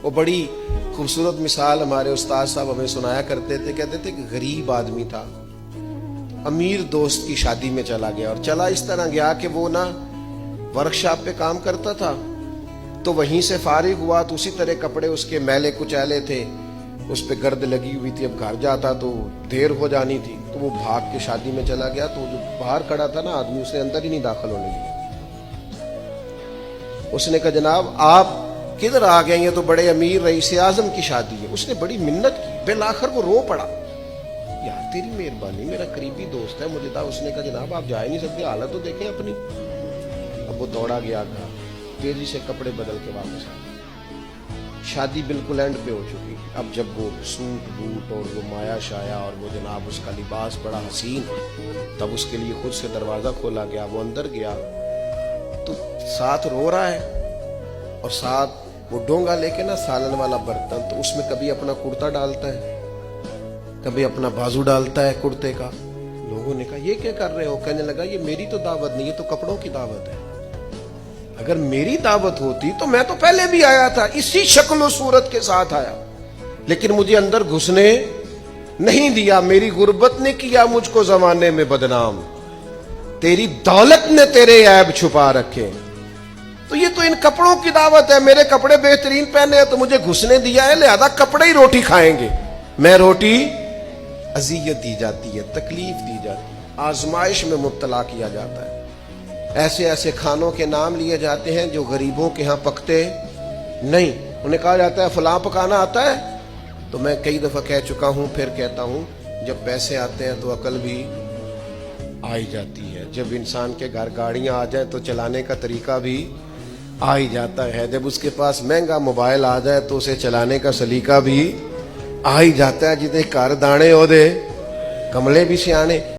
وہ بڑی خوبصورت مثال ہمارے استاد صاحب ہمیں سنایا کرتے تھے. کہتے تھے کہ غریب آدمی تھا, امیر دوست کی شادی میں چلا گیا, اور چلا اس طرح گیا کہ وہ نا ورکشاپ پہ کام کرتا تھا, تو وہیں سے فارغ ہوا تو اسی طرح کپڑے اس کے میلے کچیلے تھے, اس پہ گرد لگی ہوئی تھی. اب گھر جاتا تو دیر ہو جانی تھی, تو وہ بھاگ کے شادی میں چلا گیا. تو جو باہر کھڑا تھا نا آدمی, اسے اندر ہی نہیں داخل ہونے دیا. اس نے کہا جناب آپ کدھر آ گئے, یہ تو بڑے امیر رئیس اعظم کی شادی ہے. اس نے بڑی منت کی, بالآخر وہ رو پڑا, یار تیری مہربانی, میرا قریبی دوست ہے, مجھے اس نے کہا جناب آپ جا ہی نہیں سکتے, حالت تو دیکھیں اپنی. اب وہ دوڑا گیا گھر, تیزی سے کپڑے بدل کے واپس آ. شادی بالکل اینڈ پہ ہو چکی. اب جب وہ سوٹ بوٹ اور وہ مایا شایا اور وہ جناب اس کا لباس بڑا حسین, تب اس کے لیے خود سے دروازہ کھولا گیا. وہ اندر گیا تو ساتھ رو رہا ہے, اور ساتھ وہ ڈونگا لے کے نا سالن والا برتن, تو اس میں کبھی اپنا کرتا ڈالتا ہے, کبھی اپنا بازو ڈالتا ہے کرتے کا. لوگوں نے کہا یہ کیا کر رہے ہو؟ کہنے لگا یہ میری تو دعوت نہیں, یہ تو کپڑوں کی دعوت ہے. اگر میری دعوت ہوتی تو میں تو پہلے بھی آیا تھا, اسی شکل و صورت کے ساتھ آیا, لیکن مجھے اندر گھسنے نہیں دیا. میری غربت نے کیا مجھ کو زمانے میں بدنام, تیری دولت نے تیرے عیب چھپا رکھے. تو یہ تو ان کپڑوں کی دعوت ہے, میرے کپڑے بہترین پہنے ہیں تو مجھے گھسنے دیا ہے, لہذا کپڑے ہی روٹی کھائیں گے. میں روٹی اذیت دی جاتی ہے, تکلیف دی جاتی ہے, آزمائش میں مبتلا کیا جاتا ہے. ایسے ایسے کھانوں کے نام لیے جاتے ہیں جو غریبوں کے ہاں پکتے نہیں. انہیں کہا جاتا ہے فلاں پکانا آتا ہے, تو میں کئی دفعہ کہہ چکا ہوں, پھر کہتا ہوں, جب پیسے آتے ہیں تو عقل بھی آئی جاتی ہے. جب انسان کے گھر گاڑیاں آ جائیں تو چلانے کا طریقہ بھی آ ہی جاتا ہے. جب اس کے پاس مہنگا موبائل آ جائے تو اسے چلانے کا سلیقہ بھی آ ہی جاتا ہے. جتنے کار دانے ہو دے کملے بھی سیانے.